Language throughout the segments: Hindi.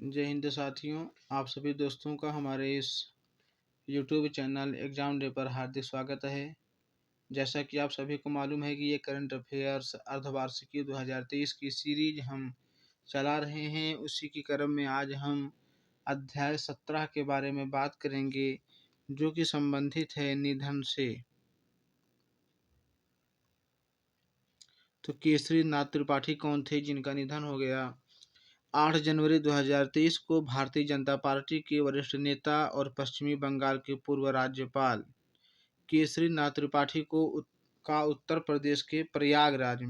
जय हिंद साथियों, आप सभी दोस्तों का हमारे इस यूट्यूब चैनल एग्ज़ाम डे पर हार्दिक स्वागत है। जैसा कि आप सभी को मालूम है कि ये करंट अफेयर्स अर्धवार्षिकी 2023 की सीरीज हम चला रहे हैं। उसी की क्रम में आज हम अध्याय 17 के बारे में बात करेंगे, जो कि संबंधित है निधन से। तो केसरी नाथ त्रिपाठी कौन थे जिनका निधन हो गया? 8 जनवरी 2023 को भारतीय जनता पार्टी के वरिष्ठ नेता और पश्चिमी बंगाल के पूर्व राज्यपाल केसरी नाथ त्रिपाठी का उत्तर प्रदेश के प्रयागराज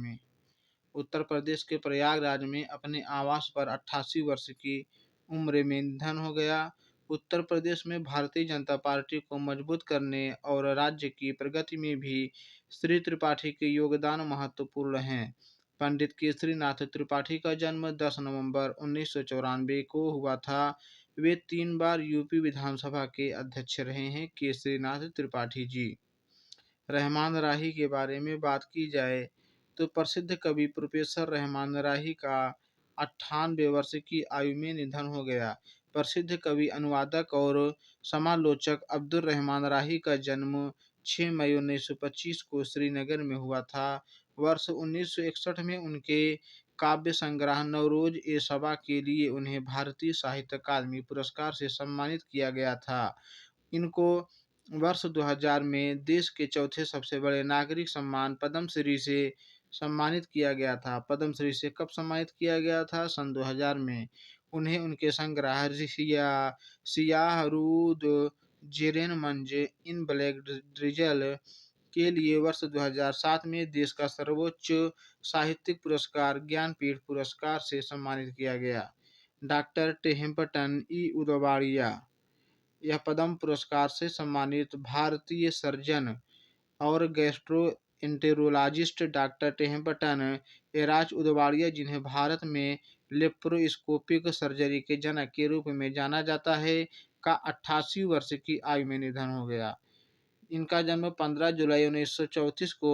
में अपने आवास पर 88 वर्ष की उम्र में निधन हो गया। उत्तर प्रदेश में भारतीय जनता पार्टी को मजबूत करने और राज्य की प्रगति में भी श्री त्रिपाठी के योगदान महत्वपूर्ण हैं। पंडित केसरी नाथ त्रिपाठी का जन्म 10 नवंबर 1994 को हुआ था। वे 3 बार यूपी विधानसभा के अध्यक्ष रहे हैं। केसरी नाथ त्रिपाठी जी। रहमान राही के बारे में बात की जाए तो प्रसिद्ध कवि प्रोफेसर रहमान राही का 98 वर्ष की आयु में निधन हो गया। प्रसिद्ध कवि, अनुवादक और समालोचक अब्दुल रहमान राही का जन्म 6 मई 1925 को श्रीनगर में हुआ था। वर्ष 1961 में उनके काव्य संग्रह नवरोज ए सबा के लिए उन्हें भारतीय साहित्य अकादमी पुरस्कार से सम्मानित किया गया था। इनको वर्ष 2000 में देश के चौथे सबसे बड़े नागरिक सम्मान पद्मश्री से सम्मानित किया गया था। पद्मश्री से कब सम्मानित किया गया था? सन 2000 में। उन्हें उनके संग्रह सियाह रूद जेरेन मंजे इन ब्लैक ड्रिजल के लिए वर्ष 2007 में देश का सर्वोच्च साहित्यिक पुरस्कार ज्ञानपीठ पुरस्कार से सम्मानित किया गया। डॉक्टर टेहमपटन ई उदवाड़िया, यह पद्म पुरस्कार से सम्मानित भारतीय सर्जन और गैस्ट्रोएंटेरोलॉजिस्ट डॉक्टर टेहमपटन एराज उदवाड़िया, जिन्हें भारत में लेप्रोस्कोपिक सर्जरी के जनक के रूप में जाना जाता है, का 88 वर्ष की आयु में निधन हो गया। इनका जन्म 15 जुलाई 1934 को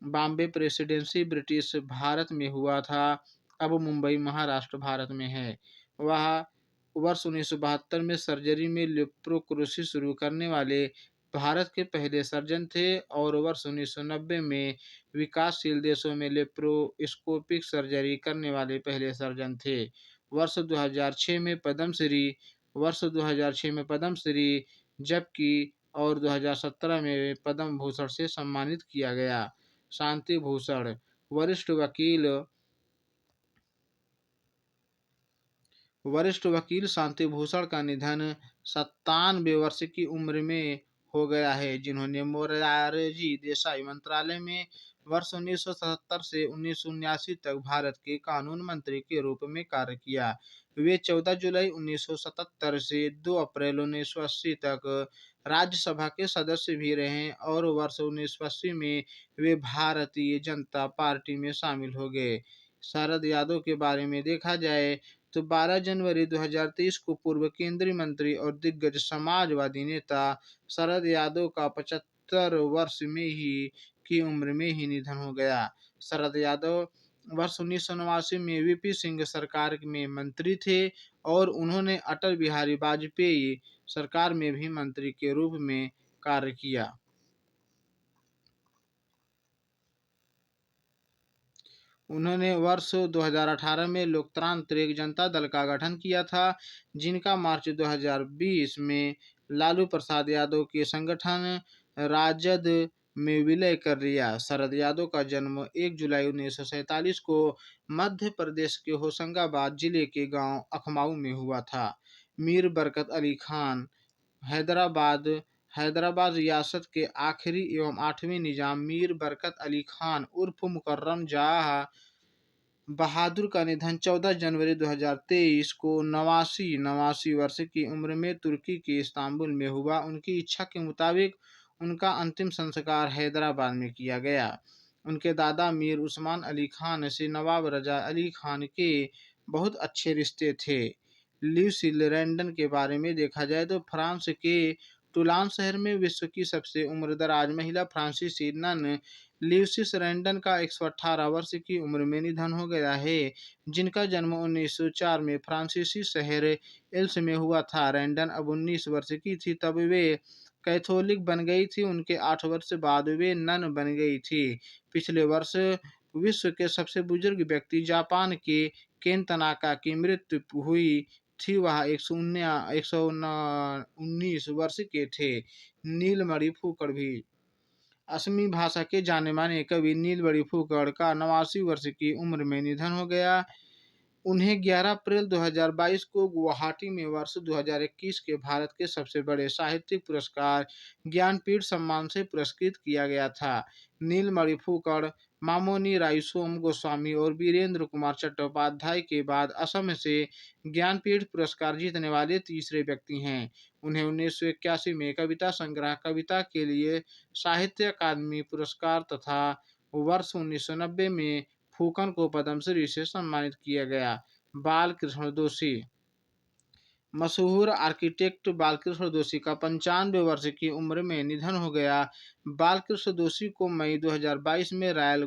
बॉम्बे प्रेसिडेंसी ब्रिटिश भारत में हुआ था। अब मुंबई महाराष्ट्र भारत में है। वह वर्ष 1972 में सर्जरी में लेप्रोक्रोसिस शुरू करने वाले भारत के पहले सर्जन थे और वर्ष 1990 में विकासशील देशों में लेप्रोस्कोपिक सर्जरी करने वाले पहले सर्जन थे। वर्ष 2006 में पद्मश्री जबकि और 2017 में पद्म भूषण से सम्मानित किया गया। शांति भूषण, वरिष्ठ वकील शांति भूषण का निधन 97 वर्ष की उम्र में हो गया है, जिन्होंने मोरारजी देसाई मंत्रालय में वर्ष 1977 से 1979 तक भारत के कानून मंत्री के रूप में कार्य किया। वे 14 जुलाई 1977 से 2 अप्रैल 1980 तक राज्यसभा के सदस्य भी रहे और वर्ष 1980 में वे भारतीय जनता पार्टी में शामिल हो गए। शरद यादव के बारे में देखा जाए तो 12 जनवरी 2023 को पूर्व केंद्रीय मंत्री और दिग्गज समाजवादी नेता शरद यादव का 75 वर्ष की उम्र में ही निधन हो गया। शरद यादव वर्ष 1989 में वीपी सिंह सरकार में मंत्री थे और उन्होंने अटल बिहारी वाजपेयी सरकार में भी मंत्री के रूप में कार्य किया। उन्होंने वर्ष 2018 में लोकतांत्रिक जनता दल का गठन किया था, जिनका मार्च 2020 में लालू प्रसाद यादव के संगठन राजद में विलय कर लिया। शरद यादव का जन्म 1 जुलाई 1947 को मध्य प्रदेश के होशंगाबाद जिले के गांव अखमाऊ में हुआ था। मीर बरकत अली खान हैदराबाद रियासत के आखिरी एवं 8वें निजाम मीर बरकत अली खान उर्फ मुकर्रम जाह बहादुर का निधन 14 जनवरी 2023 को नवासी वर्ष की उम्र में तुर्की के इस्तांबुल में हुआ। उनकी इच्छा के मुताबिक उनका अंतिम संस्कार हैदराबाद में किया गया। उनके दादा मीर उस्मान अली खान से नवाब रजा अली खान के बहुत अच्छे रिश्ते थे। ल्यूसी लैंडन के बारे में देखा जाए तो फ्रांस के टुलान शहर में विश्व की सबसे उम्रदराज महिला फ्रांसीसी नन ल्यूसिस रैंडन का 118 वर्ष की उम्र में निधन हो गया है, जिनका जन्म 1904 में फ्रांसीसी शहर एल्स में हुआ था। रैंडन अब 19 वर्ष की थी तब वे कैथोलिक बन गई थी। उनके 8 वर्ष बाद वे नन बन गई थी। पिछले वर्ष विश्व के सबसे बुजुर्ग व्यक्ति जापान के केन तनाका की मृत्यु हुई थी। वह 119 वर्ष के थे। नीलमणि फुकड़ भी असमी भाषा के जाने माने कवि नीलमणि फुकड़ का 89 वर्ष की उम्र में निधन हो गया। उन्हें 11 अप्रैल 2022 को गुवाहाटी में वर्ष 2021 के भारत के सबसे बड़े साहित्यिक पुरस्कार ज्ञानपीठ सम्मान से पुरस्कृत किया गया था। नीलमणि फुकड़ मामोनी रायसोम गोस्वामी और वीरेंद्र कुमार चट्टोपाध्याय के बाद असम से ज्ञानपीठ पुरस्कार जीतने वाले तीसरे व्यक्ति हैं। उन्हें 1981 में कविता संग्रह कविता के लिए साहित्य अकादमी पुरस्कार तथा वर्ष 1990 में फूकन को पद्मश्री से सम्मानित किया गया। बालकृष्ण दोषी मशहूर आर्किटेक्ट बालकृष्ण दोषी का 95 वर्ष की उम्र में निधन हो गया। बालकृष्ण दोषी को मई 2022 में रॉयल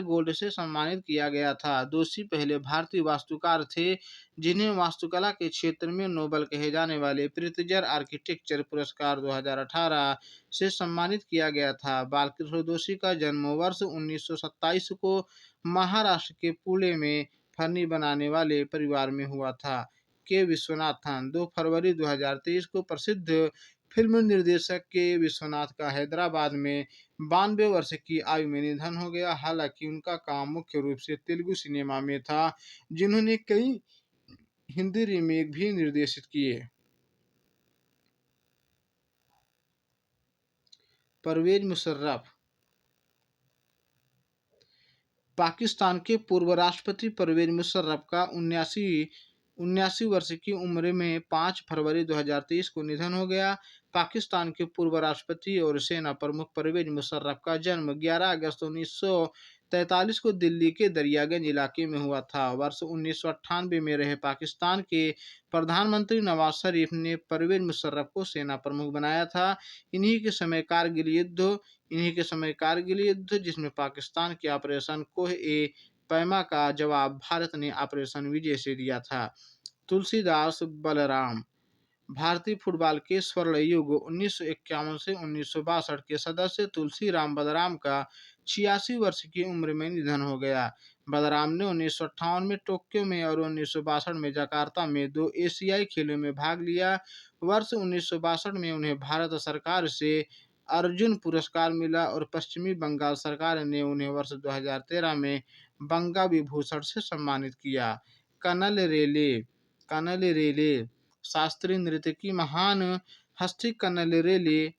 गोल्ड से सम्मानित किया गया था। दोषी पहले भारतीय वास्तुकार थे जिन्हें वास्तुकला के क्षेत्र में नोबेल कहे जाने वाले प्रित्जर आर्किटेक्चर पुरस्कार 2018 से सम्मानित किया गया था। बालकृष्ण दोषी का जन्म वर्ष 1927 को महाराष्ट्र के पुणे में फर्नी बनाने वाले परिवार में हुआ था। के विश्वनाथन 2 फरवरी 2023 को प्रसिद्ध फिल्म निर्देशक के विश्वनाथ का हैदराबाद में 92 वर्ष की आयु में निधन हो गया। हालांकि उनका काम मुख्य रूप से तेलुगु सिनेमा में था, जिन्होंने कई हिंदी रीमेक भी निर्देशित किए। परवेज मुशर्रफ पाकिस्तान के पूर्व राष्ट्रपति परवेज मुशर्रफ का 79 वर्ष की उम्र में 5 फरवरी 2023 को निधन हो गया। पाकिस्तान के पूर्व राष्ट्रपति और सेना प्रमुख परवेज मुशर्रफ का जन्म 11 अगस्त 1943 को दिल्ली के दरियागंज इलाके में हुआ था। वर्ष 1998 में रहे पाकिस्तान के प्रधानमंत्री नवाज शरीफ ने परवेज मुशर्रफ को सेना प्रमुख बनाया था। इन्हीं के समय कारगिल युद्ध, जिसमें पाकिस्तान के ऑपरेशन कोह ए पैमा का जवाब भारत ने ऑपरेशन विजय से दिया था। तुलसीदास बलराम भारतीय फुटबॉल के स्वर्ण युग 1951 से 1962 के सदस्य तुलसीराम बलराम का 86 वर्ष की उम्र में निधन हो गया। बलराम ने 1958 में टोक्यो में और 1962 में जकार्ता में 2 एशियाई खेलों में भाग लिया। वर्ष 1962 में उन्हें भारत सरकार से अर्जुन पुरस्कार मिला और पश्चिमी बंगाल सरकार ने उन्हें वर्ष 2013 में बंगा विभूषण से सम्मानित किया। कनल रेले शास्त्रीय नृत्य की महान हस्ती कनल रेले,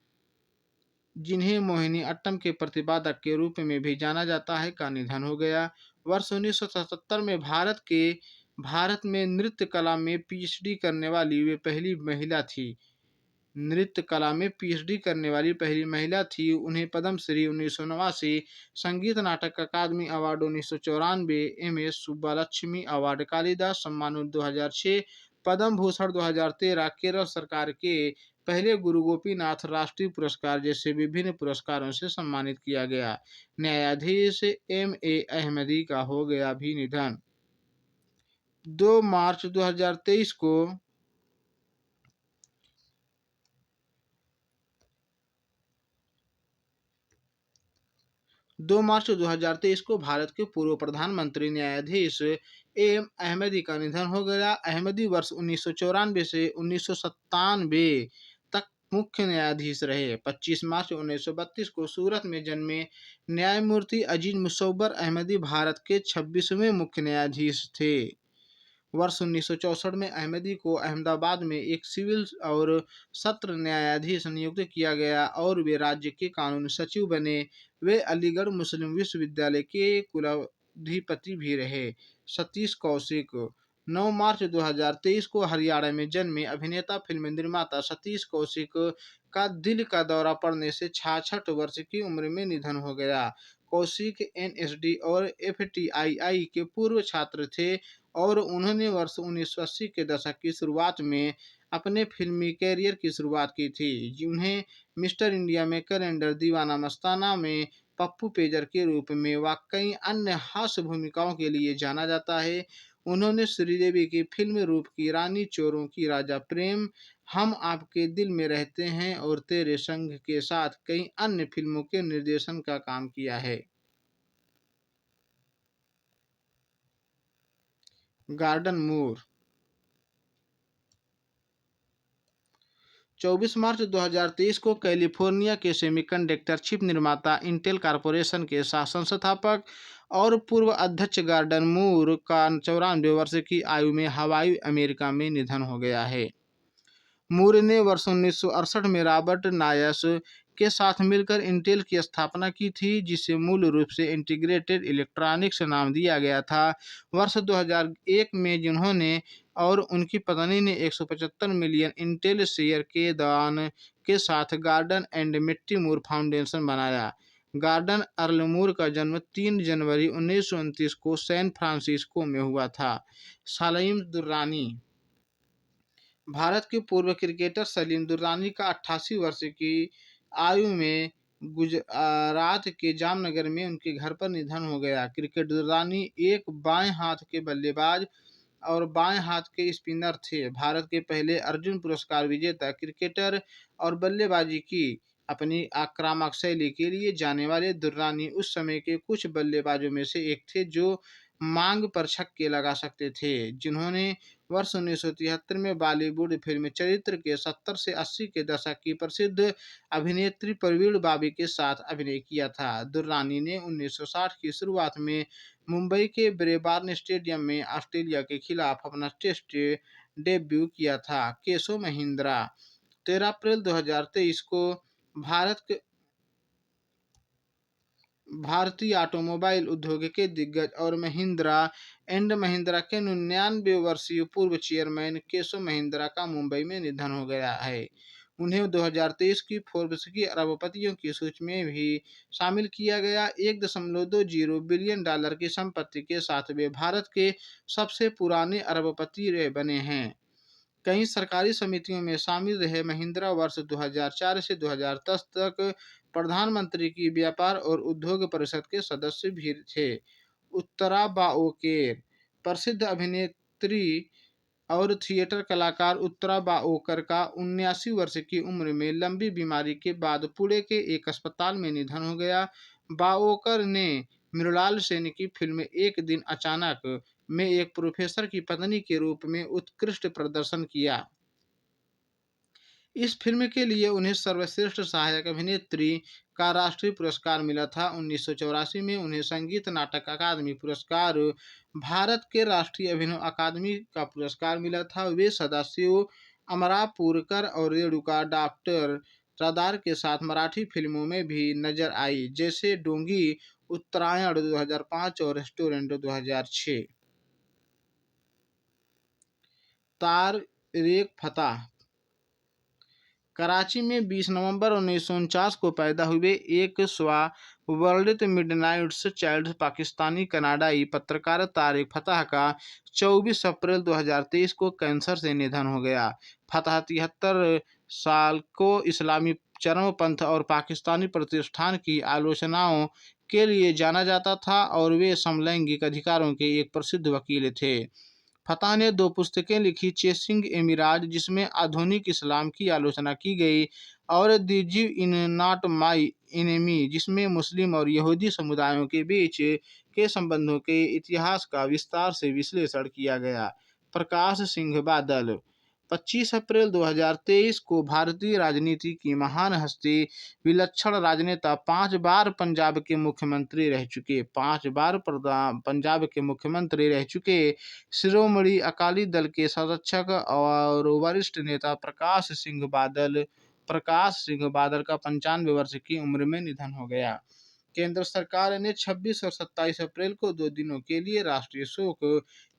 जिन्हें मोहिनी अट्टम के प्रतिपादक के रूप में भी जाना जाता है, का निधन हो गया। वर्ष 1977 में भारत में नृत्य कला में पीएचडी करने वाली वे पहली महिला थी। पहली महिला थी। उन्हें पद्मश्री 1989, संगीत नाटक अकादमी अवार्ड 1994, एम.एस. सुब्बालक्ष्मी अवार्ड, कालिदास सम्मान 2006, पद्म भूषण 2013, केरल सरकार के पहले गुरु गोपीनाथ राष्ट्रीय पुरस्कार जैसे विभिन्न पुरस्कारों से सम्मानित किया गया। न्यायाधीश एम.ए. अहमदी का हो गया भी निधन। 2 मार्च 2023 को 2 मार्च 2023 को भारत के पूर्व प्रधानमंत्री न्यायाधीश एम अहमदी का निधन हो गया। अहमदी वर्ष 1994 से 1997 तक मुख्य न्यायाधीश रहे। 25 मार्च 1932 को सूरत में जन्मे न्यायमूर्ति अजीज मुसव्वर अहमदी भारत के 26वें मुख्य न्यायाधीश थे। वर्ष 1964 में अहमदी को अहमदाबाद में एक सिविल और सत्र न्यायाधीश नियुक्त किया गया और वे राज्य के कानून सचिव बने। वे अलीगढ़ मुस्लिम विश्वविद्यालय के कुलाधिपति भी रहे। सतीश कौशिक 9 मार्च 2023 को हरियाणा में जन्मे अभिनेता फिल्म निर्माता सतीश कौशिक का दिल का दौरा पड़ने से 66 वर्ष की उम्र में निधन हो गया। कौशिक एनएसडी और एफटीआईआई के पूर्व छात्र थे और उन्होंने वर्ष 1980 के दशक की शुरुआत में अपने फिल्मी कैरियर की शुरुआत की थी। उन्हें मिस्टर इंडिया में कैलेंडर, दीवाना मस्ताना में पप्पू पेजर के रूप में व कई अन्य हास्य भूमिकाओं के लिए जाना जाता है। उन्होंने श्रीदेवी की फिल्म रूप की रानी, चोरों की राजा, प्रेम, हम आपके दिल में रहते हैं और तेरे संग के साथ कई अन्य फिल्मों के निर्देशन का काम किया है। गॉर्डन मूर 24 मार्च 2023 को कैलिफोर्निया के सेमीकंडक्टर चिप निर्माता इंटेल कॉर्पोरेशन के संस्थापक और पूर्व अध्यक्ष गॉर्डन मूर का 94 वर्ष की आयु में हवाई अमेरिका में निधन हो गया है। मूर ने वर्ष 1968 में रॉबर्ट नायस के साथ मिलकर इंटेल की स्थापना की थी, जिसे मूल रूप से इंटीग्रेटेड इलेक्ट्रॉनिक्स नाम दिया गया था। वर्ष 2001 में जिन्होंने और उनकी पत्नी ने 175 मिलियन इंटेल शेयर के दान के साथ गॉर्डन एंड मिट्टी मूर फाउंडेशन बनाया। गॉर्डन अर्ल मूर का जन्म 3 जनवरी 1929 को सैन फ्रांसिस्को में हुआ था। सलीम दुर्रानी भारत के पूर्व क्रिकेटर सलीम दुर्रानी का 88 वर्ष की आयु में गुजरात के जामनगर में उनके घर पर निधन हो गया। क्रिकेट दुर्रानी एक बाएं हाथ के बल्लेबाज और बाएं हाथ के स्पिनर थे। भारत के पहले अर्जुन पुरस्कार विजेता क्रिकेटर और बल्लेबाजी की अपनी आक्रामक शैली के लिए जाने वाले दुर्रानी उस समय के कुछ बल्लेबाजों में से एक थे जो मांग पर छक्के लगा सकते थे, जिन्होंने वर्ष 1973 में बॉलीवुड फिल्म चरित्र के 70 से 80 के दशक की प्रसिद्ध अभिनेत्री प्रवीण बाबी के साथ अभिनय किया था। दुर्रानी ने 1960 की शुरुआत में मुंबई के ब्रेबॉर्न स्टेडियम में ऑस्ट्रेलिया के खिलाफ अपना टेस्ट डेब्यू किया था। केशव महिंद्रा 13 अप्रैल 2023 को भारत भारतीय ऑटोमोबाइल उद्योग के दिग्गज और महिंद्रा एंड महिंद्रा के 99 वर्षीय पूर्व चेयरमैन केशव महिंद्रा का मुंबई में निधन हो गया है। उन्हें 2023 की फोर्ब्स की अरबपतियों की सूची में भी शामिल किया गया। 1.20 बिलियन डॉलर की संपत्ति के साथ वे भारत के सबसे पुराने अरबपति बने हैं। कई सरकारी समितियों में शामिल रहे महिंद्रा वर्ष 2004 से 2010 तक प्रधानमंत्री की व्यापार और उद्योग परिषद के सदस्य भी थे। उत्तरा बाओकेर प्रसिद्ध अभिनेत्री और थिएटर कलाकार उत्तरा बाओकर का 79 वर्ष की उम्र में लंबी बीमारी के बाद पुणे के एक अस्पताल में निधन हो गया। बाओकर ने मृणाल सेन की फिल्म एक दिन अचानक में एक प्रोफेसर की पत्नी के रूप में उत्कृष्ट प्रदर्शन किया। इस फिल्म के लिए उन्हें सर्वश्रेष्ठ सहायक अभिनेत्री का राष्ट्रीय पुरस्कार मिला था। 1984 में उन्हें संगीत नाटक अकादमी पुरस्कार, भारत के राष्ट्रीय अभिनव अकादमी का पुरस्कार मिला था। वे सदाशिव अमरापुरकर और रेणुका डॉक्टर रादार के साथ मराठी फिल्मों में भी नजर आई, जैसे डोंगी, उत्तरायण 2005 और रेस्टोरेंट 2006। तारिक फताह कराची में 20 नवंबर 1949 को पैदा हुए एक स्वावलंबित मिडनाइट चाइल्ड पाकिस्तानी कनाडाई पत्रकार तारिक फताह का 24 अप्रैल 2023 को कैंसर से निधन हो गया। फताह 73 साल को इस्लामी चरमपंथ और पाकिस्तानी प्रतिष्ठान की आलोचनाओं के लिए जाना जाता था और वे समलैंगिक अधिकारों के एक प्रसिद्ध वकील थे। फताह ने 2 पुस्तकें लिखी, चेसिंग ए मिराज जिसमें आधुनिक इस्लाम की आलोचना की गई और द जिव इन नॉट माई एनिमी जिसमें मुस्लिम और यहूदी समुदायों के बीच के संबंधों के इतिहास का विस्तार से विश्लेषण किया गया। प्रकाश सिंह बादल 25 अप्रैल 2023 को भारतीय राजनीति की महान हस्ती, विलक्षण राजनेता, 5 बार पंजाब के मुख्यमंत्री रह चुके 5 बार पंजाब के मुख्यमंत्री रह चुके शिरोमणि अकाली दल के संरक्षक और वरिष्ठ नेता प्रकाश सिंह बादल का 95 वर्ष की उम्र में निधन हो गया। केंद्र सरकार ने 26 और 27 अप्रैल को 2 दिनों के लिए राष्ट्रीय शोक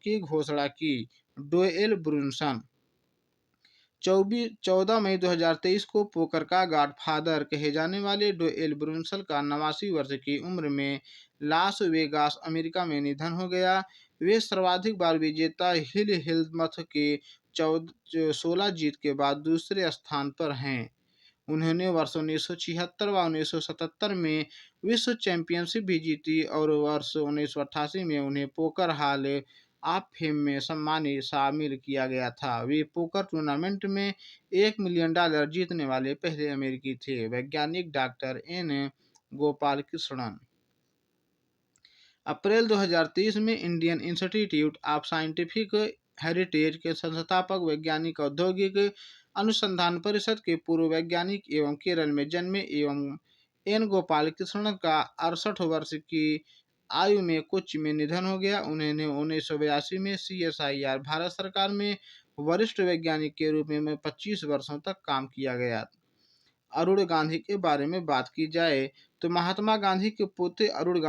की घोषणा की। डोएल ब्रुनसन 14 मई 2023 को पोकर का गॉडफादर कहे जाने वाले डोएल ब्रुनसन का 89 वर्ष की उम्र में लास वेगास, अमेरिका में निधन हो गया। वे सर्वाधिक बार विजेता हिल हिलमथ के 16 जीत के बाद दूसरे स्थान पर हैं। उन्होंने वर्ष 1976 व 1977 में विश्व चैंपियनशिप भी जीती और वर्ष 1988 में उन्हें पोकर हॉल ऑफ फेम में शामिल किया गया था। वे पोकर टूर्नामेंट में $1 मिलियन जीतने वाले पहले अमेरिकी थे। वैज्ञानिक डॉक्टर एन गोपालकृष्णन। अप्रैल 2023 में Indian institute of scientific heritage के संस्थापक, वैज्ञानिक, औद्योगिक अनुसंधान परिषद के पूर्व वैज्ञानिक एवं केरल में जन्मे एवं एन गोपालकृष्णन का 68 वर्ष की आयु में कोच्चि में निधन हो गया। उन्होंने 1982 में CSIR भारत सरकार में वरिष्ठ वैज्ञानिक के रूप में 25 वर्षों तक काम किया गया। अरुण गांधी के बारे में बात की जाए तो महात्मा गांधी के पोते अरुण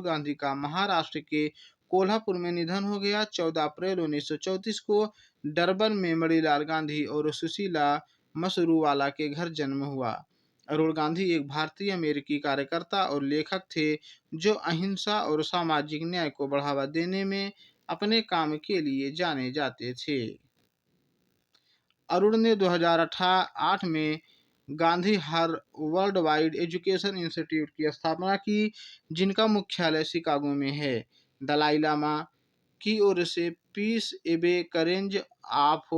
गांधी का महाराष्ट्र के कोल्हापुर में निधन हो गया। 14 अप्रैल 1934 को डरबन में मणिलाल गांधी और सुशीला मसरूवाला के घर जन्म हुआ। अरुण गांधी एक भारतीय अमेरिकी कार्यकर्ता और लेखक थे जो अहिंसा और सामाजिक न्याय को बढ़ावा देने में अपने काम के लिए जाने जाते थे। अरुण ने 2008 में Gandhi world wide education institute की स्थापना की, जिनका मुख्यालय शिकागो में है। दलाई लामा की ओर से peace abbey courage of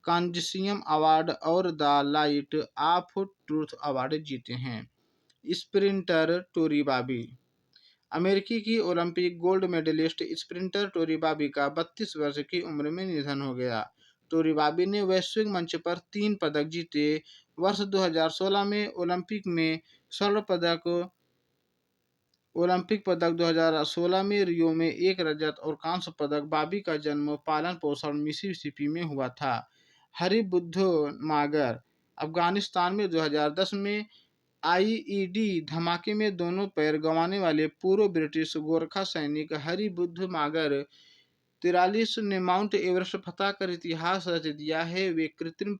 conscience award और the light of truth award जीते हैं। Sprinter Tori Bowie. अमेरिकी की Olympic gold medalist sprinter Tori Bowie का 32 वर्ष की उम्र में निधन हो गया। टोरी बॉबी ने वैश्विक मंच पर 3 पदक जीते। वर्ष 2016 में ओलंपिक पदक 2016 में रियो में 1 रजत और कांस्य पदक। बॉबी का जन्म पालन पोषण मिसिसिपी में हुआ था। हरी बुद्धो मागर। अफगानिस्तान में 2010 में IED धमाके में दोनों पैर गंवाने वाले पूर्व ब्रिटिश गोरखा सैनिक हरी बुद्धो मागर 43 ने माउंट एवरेस्ट फतह कर इतिहास रच दिया है। वे कृत्रिम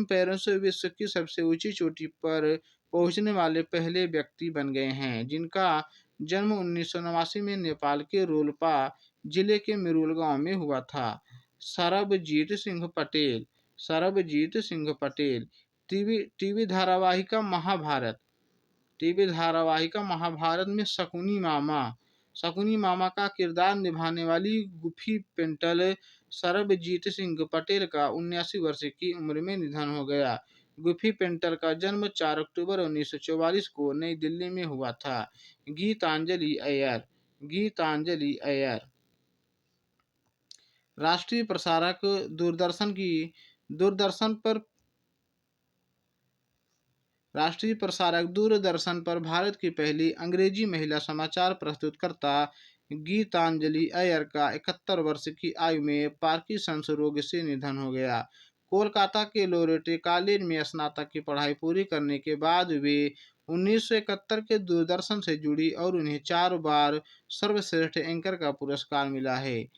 पैरों से विश्व की सबसे ऊंची चोटी पर पहुंचने वाले पहले व्यक्ति बन गए हैं, जिनका जन्म 1989 में नेपाल के रोल्पा जिले के मिरुल गांव में हुआ था। सरबजीत सिंह पटेल। टीवी धारावाहिका महाभारत में शकुनी मामा का किरदार निभाने वाली गुफी पेंटल सरबजीत सिंह पटेल का 79 वर्ष की उम्र में निधन हो गया। गुफी पेंटल का जन्म 4 अक्टूबर 1944 को नई दिल्ली में हुआ था। गीतांजलि अय्यर। राष्ट्रीय प्रसारक दूरदर्शन पर भारत की पहली अंग्रेजी महिला समाचार प्रस्तुतकर्ता गीतांजलि अय्यर का 71 वर्ष की आयु में पार्किंसंस रोग से निधन हो गया। कोलकाता के लोरेटो कॉलेज में स्नातक की पढ़ाई पूरी करने के बाद वे 1971 के दूरदर्शन से जुड़ी और उन्हें 4 बार सर्वश्रेष्ठ एंकर का पुरस्कार मिला है।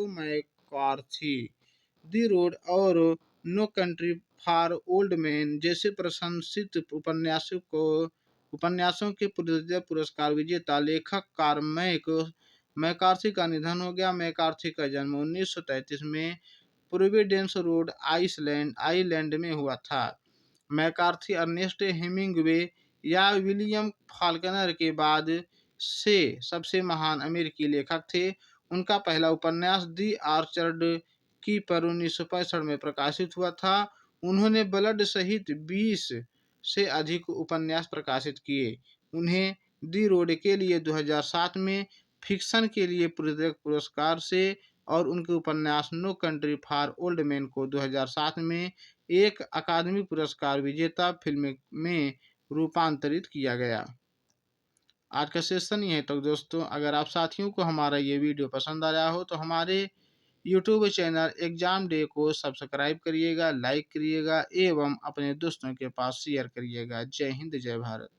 मैकार्थी, दी रोड और no country for old man जैसे प्रशंसित उपन्यासों के पुलित्जर पुरस्कार विजेता लेखक मैकार्थी का निधन हो गया। मैकार्थी का जन्म 1933 में प्रोविडेंस रोड आइलैंड में हुआ था। मैकार्थी अर्नेस्ट हेमिंग्वे या विलियम फाल्कनर के बाद से सबसे महान अमेरिकी लेखक थे। उनका पहला उपन्यास दी ऑर्चर्ड कीपर 1965 में प्रकाशित हुआ था। उन्होंने ब्लड सहित 20 से अधिक उपन्यास प्रकाशित किए। उन्हें दी रोड के लिए 2007 में फिक्शन के लिए पुलित्जर पुरस्कार से और उनके उपन्यास no country for old man को 2007 में एक अकादमी पुरस्कार विजेता फिल्म में रूपांतरित किया गया। आज का सेशन यहीं तक दोस्तों। अगर आप साथियों को हमारा ये वीडियो पसंद आया हो तो हमारे यूट्यूब चैनल एग्जाम डे को सब्सक्राइब करिएगा, लाइक करिएगा एवं अपने दोस्तों के पास शेयर करिएगा। जय हिंद, जय भारत।